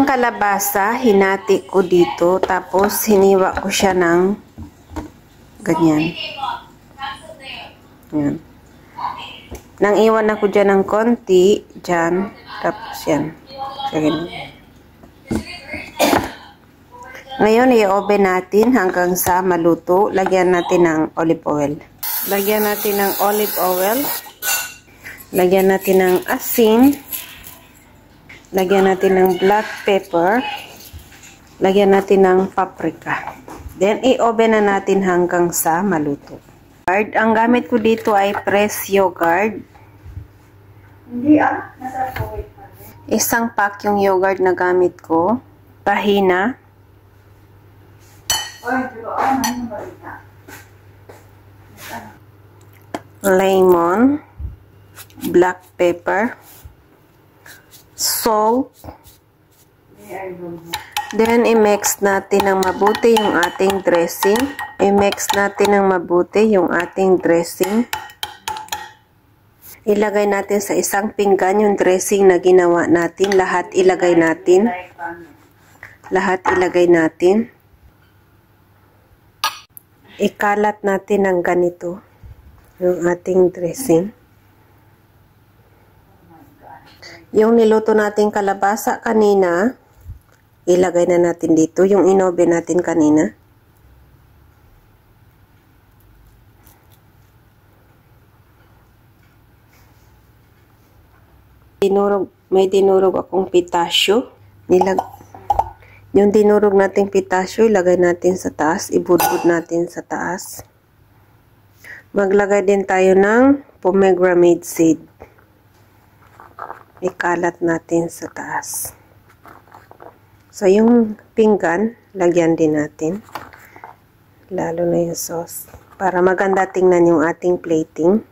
Ang kalabasa, hinati ko dito, tapos hiniwa ko siya ng ganyan. Yan. Nang iwan ako dyan ng konti, dyan, tapos yan. So, ngayon, i-oven natin hanggang sa maluto. Lagyan natin ng olive oil. Lagyan natin ng olive oil. Lagyan natin ng asin. Lagyan natin ng black pepper. Lagyan natin ng paprika. Then, i-oven na natin hanggang sa maluto. Ang gamit ko dito ay pressed yogurt. Hindi nasa yogurt pa rin. Isang pack yung yogurt na gamit ko. Tahina. Lemon. Black pepper. Salt. Then, i-mix natin ng mabuti yung ating dressing. I-mix natin ng mabuti yung ating dressing. Ilagay natin sa isang pinggan yung dressing na ginawa natin. Lahat ilagay natin. Lahat ilagay natin. Ikalat natin ng ganito yung ating dressing. Yung niluto nating kalabasa kanina, ilagay na natin dito. Yung inoven natin kanina. May dinurog akong pitasyo. Yung dinurog nating pitasyo, ilagay natin sa taas. Ibudbud natin sa taas. Maglagay din tayo ng pomegranate seed. Ikalat natin sa taas. So, yung pinggan, lagyan din natin. Lalo na yung sauce. Para maganda tingnan yung ating plating.